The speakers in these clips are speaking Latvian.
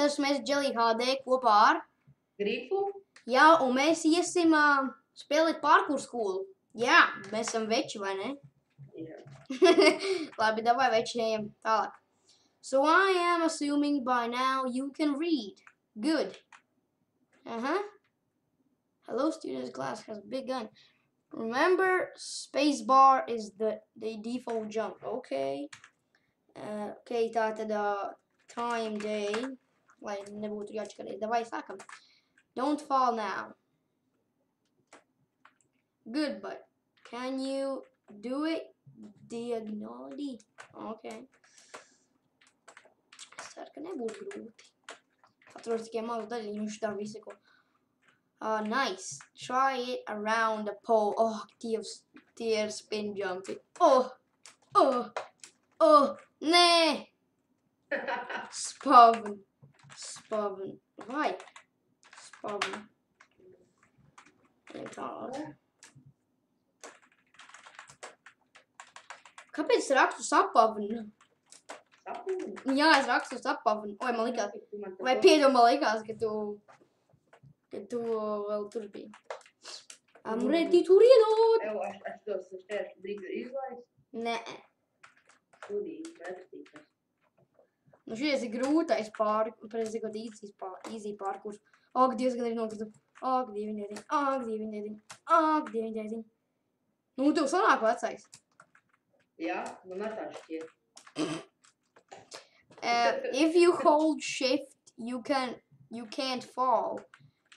esmu Jelly HD kopā ar Grifu? Jā, un mēs iesim spēlēt parkour skolu. Jā, mēs esam veči, vai ne? Jā. Labi, davai veči ejam tālāk. So I am assuming by now you can read. Good. Hello, students. Class has begun. Remember, spacebar is the default jump. Okay. Okay, tātad time day. Lai nebūtu jāčakarēt. Davai sākam. Don't fall now. Good, but can you do it diagonally? Okay. Es ceru, ka nebūs grūti. Atceros tikai mazu daļiņu, viņš tā visu ko. Nice. Try it around the pole. Oh, Dievs, tie ir spin jumpi. Nē! Spawn. Vai? Spawn. Tālāk. Kāpēc es rakstu sapavnu? Sapuni? Jā, es rakstu sapavnu. Oi, man likās. Vai piedod, man likās, ka tu vēl tur biji. I'm ready to reload. Evo, es tos šķēršļus drīz izlaist. Nē. Sudīgi, pretstītas. Nu šies ir grūtais prezikot easy parkour. Ak, Dievs, gan ir nokritu. Ak, dieviņdēdiņ. Nu, tev sanāk vecais. Jā, man ar tā šķiet. If you hold shift, you can't fall.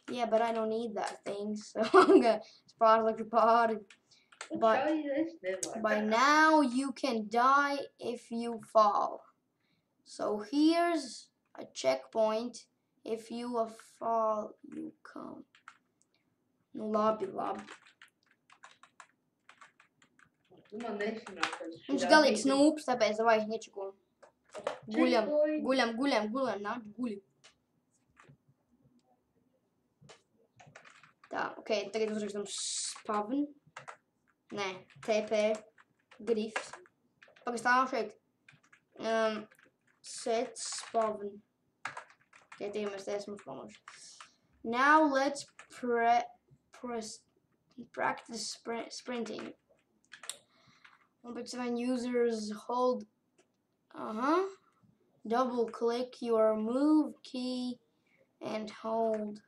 Yeah, but I don't need that thing, so I'm gonna pārliktu pāri. By now, you can die if you fall. So here's a checkpoint. If you fall, you come. Nu, labi. Tu man nesanāk. Viņš galīgi snūps, tāpēc vai nečako. Guļam, nāc, guļi. Tā, ok, tagad uzrakstam spavn. Nē, TP, grifs. Pagastāv šeit. Set spavn. Ok, tie mēs te esam uzpalnuši. Now let's practice sprinting. When users hold double click your move key and hold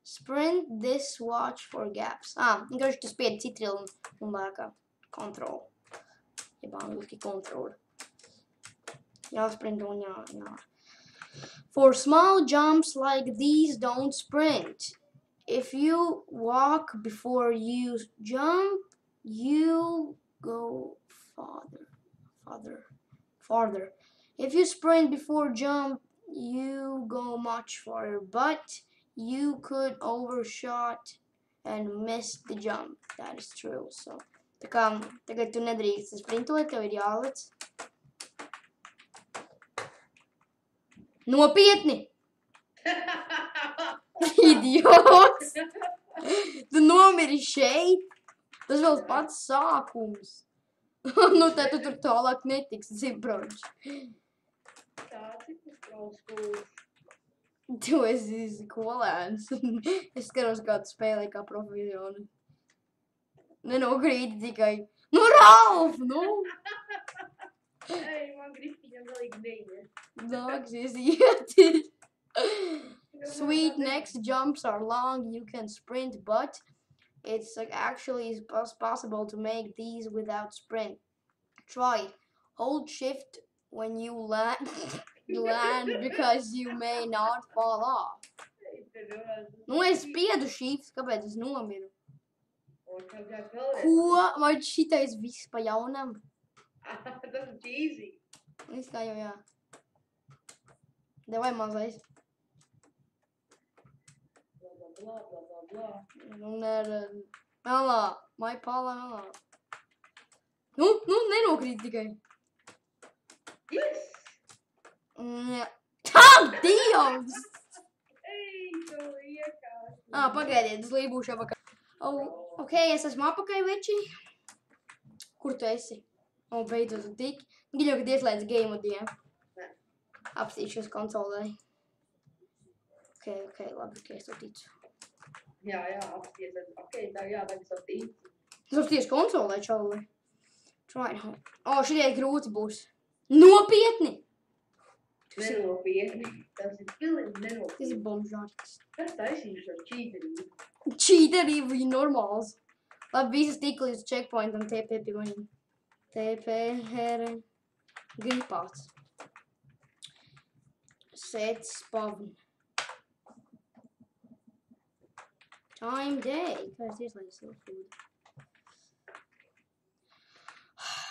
sprint this, watch for gaps. Vienkārši tu spiedi citrilu un lēkā kontrol. Jeb angliski control. Jāsprint un jā. For small jumps like these, don't sprint. If you walk before you jump, you go farther. If you sprint before jump, you go much farther, but you could overshot and miss the jump. That is true. So, tā kā tagad tu nedrīkst sprintot, tev ir jālec. Nopietni! Idiots! Tu nomiri šeit! Tas vēl pats sākums. Nu, tā tu tur tālāk netiks, zibroģi. Tāds ir skolu. Tu esi skolēns. Es skatos, kā tu spēlē kā profesionāli. Nenokrīt tikai. Nu, Ralf, nu! Ei, man grifiņam galīgi neiet. Nāksies iet. Sweet, next jumps are long. You can sprint, but it's actually possible to make these without sprint. Try it. Hold shift when you land because you may not fall off. Nu, es spiedu shift, kāpēc es nomiru? Ko? Vai šitais viss pa jaunam? Tas ir cheesy. Viss kā jau jā. Davai mazais. Bla. Nu, neredz. Melā. Mai pālā melā. Nu, nenokrīt tikai. Yes! Tam Dievs! Ei, tu iekāsi. Pagaidiet, es lībūšu apakaļ. Ok, es esmu apakaļ, veči. Kur tu esi? Beidzot, tu tik. Giļo, kad ieslēdz game modiem. Apstīšos konsolē. Ok, labi, ok, es to ticu. Jā, apsties. Ok, tā jā, tagad es tīci. Es apstīšu konsolē, čauli. Try home. O, šitie grūti būs. Nopietni! Nenopietni. Tas ir pilnīgi Tas nenopietni. ir bombžārks. Kas taisīšu ar čīterību? Čīterība ir normāls. Labi, visas tik līdz checkpointam TP pie maniem. TP, here, gripāts. Set spawn. Time day. Kā es ieslēdzu savu food?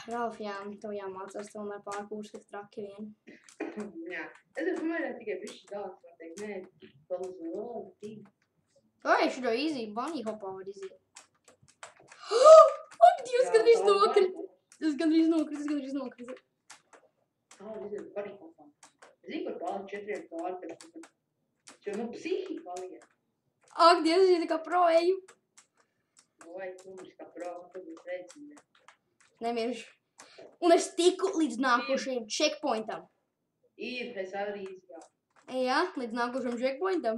Ralf, jā, tev jāmācās tomēr pārkūrs, ka traki vien. Jā. Es varu pamērāt tikai bišķi daudz, var teikt, nē, palūdzu, labi, tīk. Vai, šito easy bunny hopā var iziet. Ak, Dievs, gandrīz nokrit. Es gandrīz nokrit. Tā, es esmu arī kopā. Zini, kur pāri 4 pāri, jo, nu, psihika paliek. Ak, Dievs, es tā kā pro eju. Vai, tu mums kā prāva, tad būs veicina. Nemiršu. Un es tiku līdz nākošajam checkpointam. Ir, es arī izgāju. Jā, līdz nākošajam checkpointam.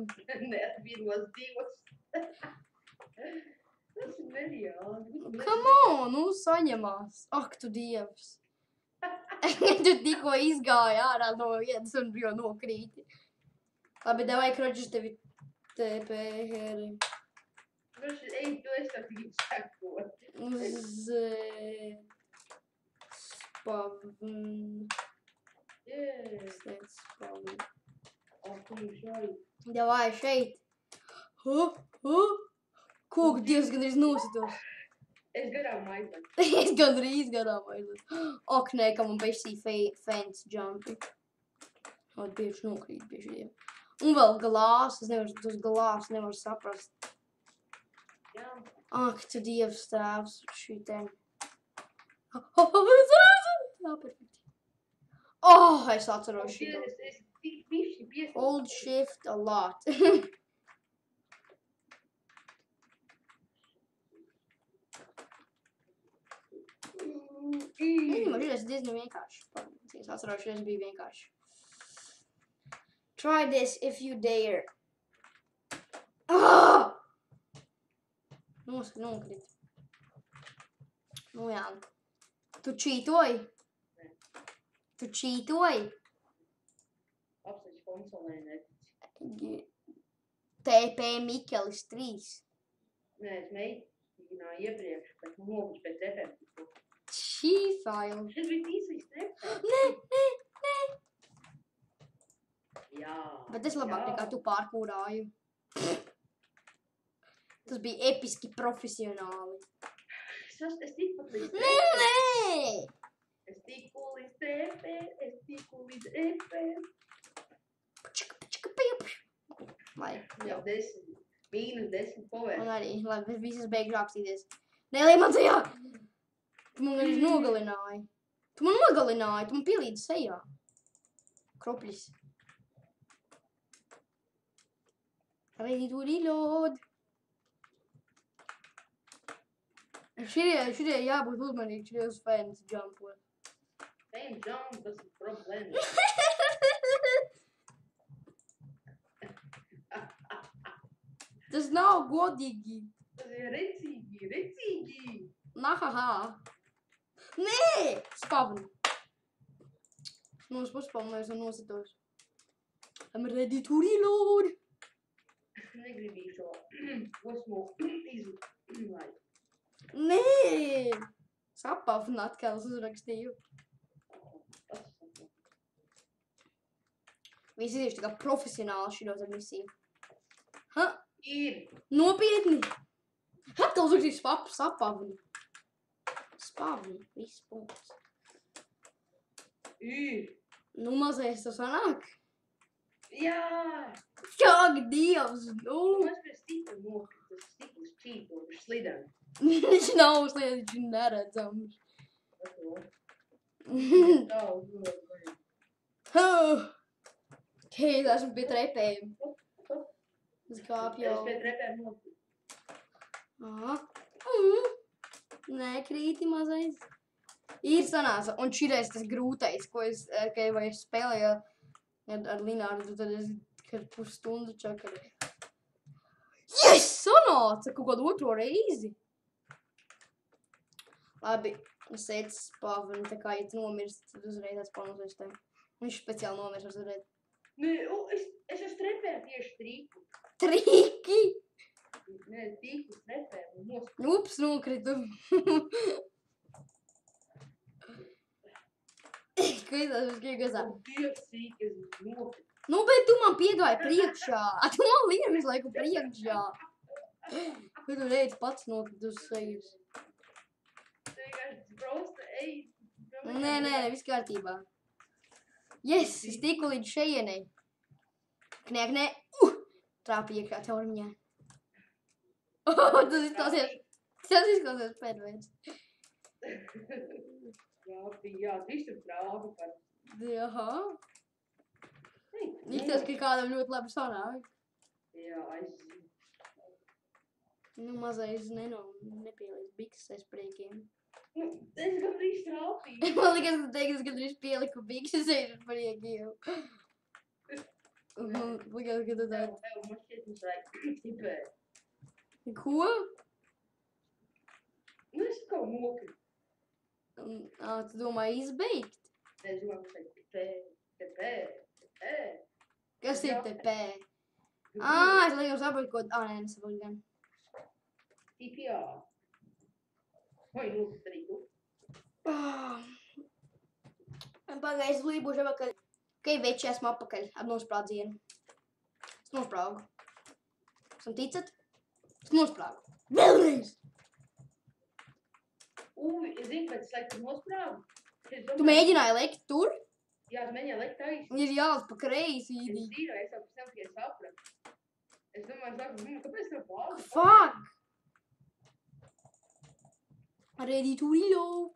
Nē, vienos divos. Tas ir nereāli. Come on, nu saņemās. Ak, tu Dievs. Tu tikko izgāji ārā no vietas un jau nokrīti. Labi, davai, kroģis, tevi TP, heri. Ej, tu esi tā tikai sekot. Spawn. Jē, Set spawn. tu šai. Davai, šeit. Ko, Dievs, gandrīz nositos. Es garām aizvēju. Es gandrīz garām aizliet. Ak, nē, ka man beigsī fence jumpi. Ot, bieži nokrīt pie šiem. Un vēl glās, es nevaru, tos glās nevaru saprast. Jā. Ak, tu Dievs tēvs, šī ten. Oh, es atceros šī. Es tik bišķi piesaucu. Hold shift a lot. Man šis diezgan vienkārši. Es atceros, šis bija vienkārši. Try this if you dare. Ah! Nokrit. Nu jā. Tu čītoji? Tu čītoji? Apsveic konsolē netici. TP Mikelis 3. Nē, es mēģināju iepriekš, bet noguši pēc efektu. Šī faila. Šis bija tīsīs trepē. Nē. Jā. Bet es labāk nekā tu pārkūrāju. Tas bija episki profesionāli. Es tiku pat līdz Nē! Es tiku līdz trepē, es tiku līdz epē. Lai, Jā, 10, -10 povēr. man arī, lai visas beigšu rakstīties. Nelej man tajā! Tu man arī nogalināji. Tu man pielīdzi sejā. Kropļis. Ready to reload. Šitie jābūt uzmanīgi, šitie fans jumpot. Fame jump, tas ir problēma. Tas nav godīgi. Tas ir recīgi. Nahaha. Nē! Spavni. Nu, es paspavnēs un nositos. I'm ready to reload. Negribīju šo osmo izlaidu. Nē! Sapavni atkal es uzrakstīju. Visi tieši tā kā profesionāli šitos ar misiju. Ha? Ir. Nopietni! Atkal uzrakstīju sapavni. Spavni, viss punkts. Ir. Nu, mazais tas sanāk. Jā. Ak, Dievs, nu! Mēs pēc stikla nokrīt, tas stikls čīpo, viņš slidam. Viņš nav uzliet, viņš ir neredzams. Tā uzmanīt. Hei, es esmu pie trepējiem. Es kāpju jau. Es pēc repēm nokrīt. Aha. Nē, krīti mazais. Ir sanāca, un šitais tas grūtais, ko es spēlēju Ar Lināru tad es, kad pusstundu čakarē. Yes! Sanāca kaut kādu otro reizi! Labi, sēdz spāvini, tā kā, ja tu nomirsti, tad uzreiz atspānosies tev. Viņš speciāli nomirst uzreiz. Nē, es esmu trepēju tieši trīku. Triki! Nē, tīku trepēju un nospēju. Ups, nokritu. Skaitās, viņš tiek gazā. Dievs, sīk, es nokritu. Nu, bet tu man piegāji priekšā. Tu man liek visu laiku priekšā. Kad tu reiz pats nokritu uz sejas. Tu vienkārši prosta, ej. Nē, viss kārtībā. Yes, es tiku līdz šejienei. Kniek, nē. Trāpi iekšā caurmiņā. Tas izklausies pēdveids. Trāpi, jā, visu trāpi par. Jaha. Izties, ka kādam ļoti labi sanāk. Jā, es zinu. Nu, mazais nepielīdz bikses priekiem. Nu, es gandrīz trāpīju. Man liekas, ka teikt, es gandrīz pieliku bikses ar priekiem. Liekas, ka tu tā... Man šķiet, mums vajag tipēt. Ko? Nu, es kaut nokritu. Tu domāji izbeigt? Es domāju, mums vajag tipēt. Kas ir tepē? Es laikam saprotu, ko... Nē, nesaprotu gan. TPA. Vai nokrit arī tu? Pagaid, es lībušu apakaļ. Okei, veči, esmu apakaļ ar nosprādzienu. Es nosprāgu. Esam ticat? Es nosprāgu. Vēlreiz! Es zinu, pēc es laikam nosprāgu. Tu mēģināji lekt tur? Jā, es mēģināju lekt taisi. Ir jālas pa kreisi. Es zinu, es jau pēc tam tikai sapratu. Es domāju, kāpēc tev pāri? Fuck! Ready to reload.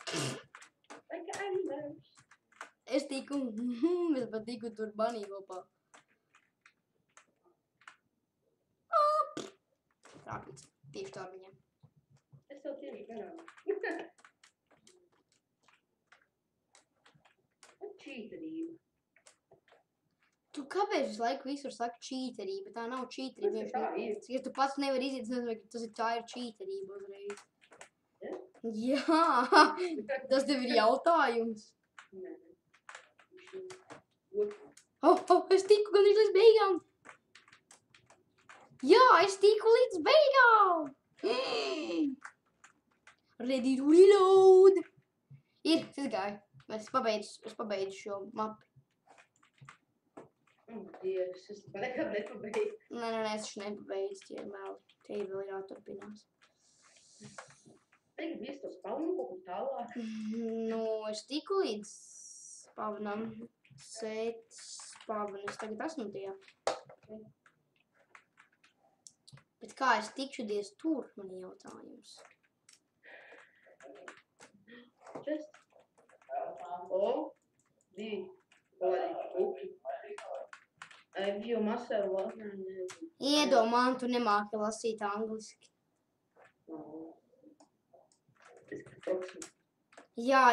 Like animals. Es tiku, es pat tiku tur banī kopā. Trāpīts. Tieši tā viņam. Es tev tieši garām. Čīterība. Tu kāpēc visu laiku visur saki čīterība? Tā nav čīterība. Tas tā ir. Ja tu pats nevari iziet, tas tā ir čīterība uzreiz. Ja? Jā, tas tev ir jautājums. Nē. Es tiku gan līdz beigām. Jā, es tiku līdz beigām. Ready to reload. Ir, es gāju. Es pabeidzu šo mapi. Dievs, es nekad nepabeidzu. Nē, es taču nepabeidzu, tie vēl. Tie vēl ir jāturpinās. Tagad vies to spavnu kaut kur tālāk. Nu, es tiku līdz spavnam. Spavnis tagad esmu tajā. Bet kā es tikšudies tur, man jautājums. Just. Divi. Upi. Bio muscle water. Iedomā, tu nemāki lasīt angliski. Jā.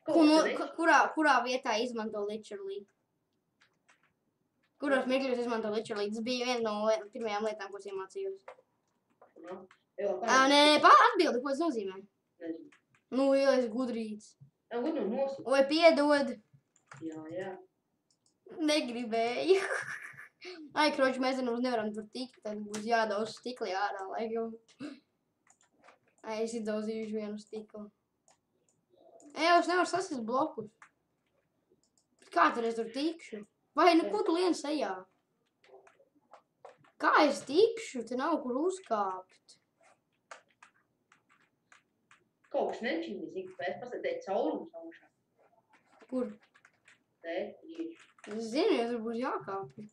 Kurā vietā izmanto literally? Kuros mirkļos izmanto literally? Tas bija viena no pirmajām lietām, ko es iemācījos. Nē, atbildi, ko tas nozīmē? Nezinu. Nu, ielies gudrīts. Gudru nosūtu. Vai piedod? Jā. Negribēju. Ai, kroči, mēs nevaram tur tikt, tad būs jādauz stikli ārā, laikam. Ai, es izdauzījuši vienu stiklu. Es nevaru sasist blokus. Kā tur es tur tikšu? Vai, ko tu lien sejā? Kā es tikšu? Te nav kur uzkāpt. Kaut kas nečīmīsīgs, pēc pasatēt caurums augšā. Kur? Te, tieši. Es zinu, ja tur būs jākāpj.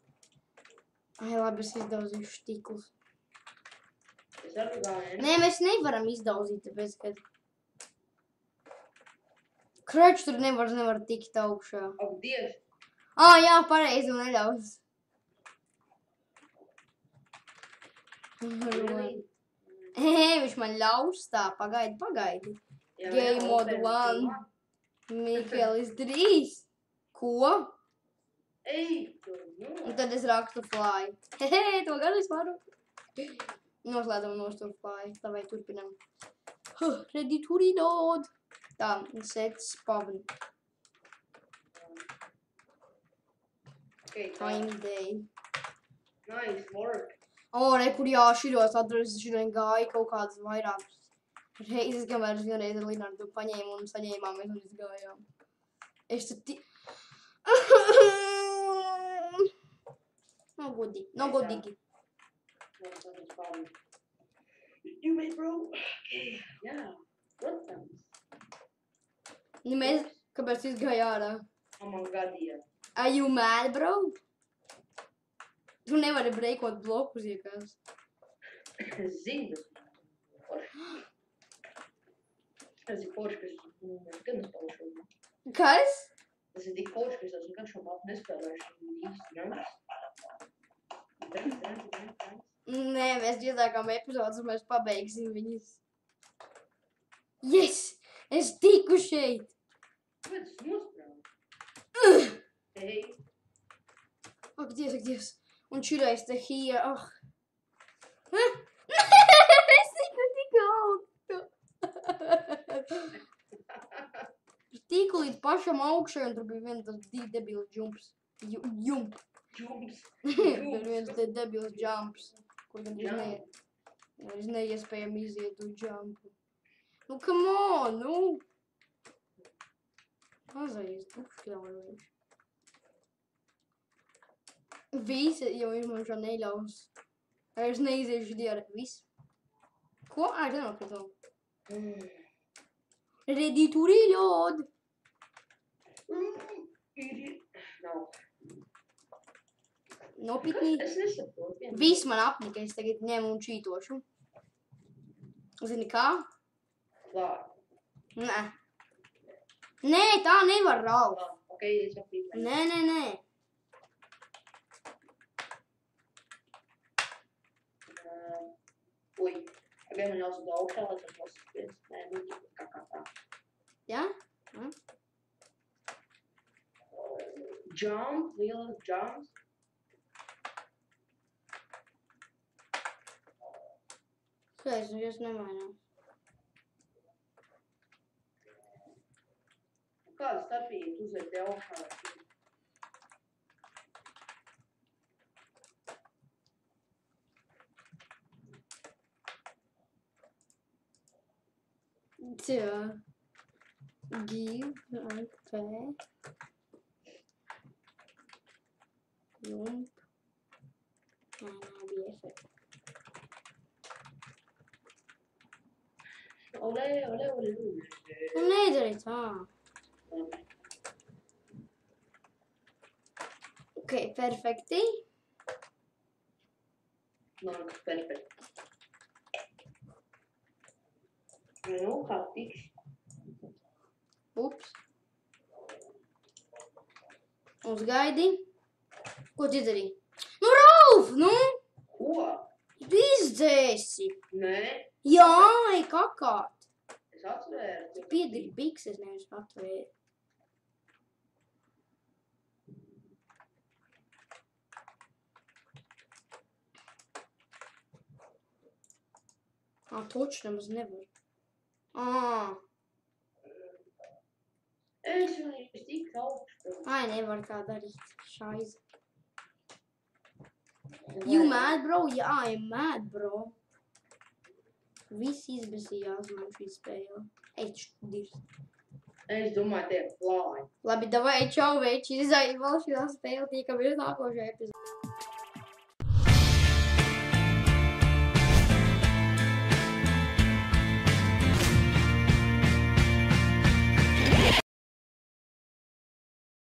Ai, labi, es izdauzīšu stiklus. Es arī gāju. Nē, mēs nevaram izdauzīt, tāpēc, ka... Kroči tur nevar tikt augšā. Ak, Dievs. Jā, pareizi, un neļaus. Viņš man ļaus tā, pagaidi. Game mode 1. Mikelis 3. Ko? Ej, tu, Un tad es rakstu fly. Hehe, to gan es varu. Noslēdam nostur fly. Tā vai turpinam. Ready to reload. Tā, set spawn. Okay, Time day. nice work. O, re, kur jāširos atrast, šodien gāja kaut kādas vairākas reizes, kamēr es vienreiz ar Linardu paņēmu un saņēmāmies un izgājām. Es tad Nav godīgi, nav godīgi. You made, bro? Okay, yeah. Protams. Nu, mēs, kāpēc izgāja ārā? Man gadīja. Are you mad, bro? Tu nevari breikot blokus, ja kas. Es zinu, tas ir forši, ka es gan nespēlēšu. Kas? Tas ir tik forši, ka es esmu gan šo mapu nespēlēšu īsti, ne? Nē, mēs dziedākām epizodes un mēs pabeigsim viņas. Yes! Es tiku šeit! Kāpēc es nosprāvu? Hei. Ak, Dievs. Un širais te here, Es tiku tik augstu. Tiku līdz pašam augšai un tur bija viens tas debils jumps. Jump. Jums. Tur viens te debils jumps. Kur gan neiespējami iziet uz jumpu. Nu, come on, nu! Mazais dukšļaujoši. Visi, jo viņš man šo neļaus. Es neiziešu diara. Viss. Ko? Es nenokritu. Ready to reload. Nav. Nopietni. Es nesaprotu. Viss man apnika, es tagad ņemu un čītošu. Zini kā? Labi. Nē, tā nevar raut. Ok, es jau pīpēju. Nē. Ui. Again, man jāsūt augšā, lai tas nosaspies. Nē, nu, kā tā. Ja? Jump, lielas jumps. Skaidrs, nu jūs nemainām. Kāda starpība uzliek te augšā? Jā. Give, ok. Jump. Nē, bija efekti. Olē. Nu, nedari tā. Ok, perfekti. Man kas perfekti. Nu, kā tikš? Ups. Uzgaidi. Ko tu izdarīji? Nu, Rauf, nu! Ko? Izdzēsi. Nē, Jā, ej kakāt. es atvēru. Piediri bikses, nevis atvēri. Toči nemaz nevar. Es jau tik augstu. Ai, nevar tā darīt. Šaiz. You mad, bro? Jā, I'm mad, bro. Viss izbesījās man šī spēle. H2. Es domāju, tie plāni. Labi, davai, čau, veči, izaiet vēl šī spēle, tiekamies nākošajā epizodē.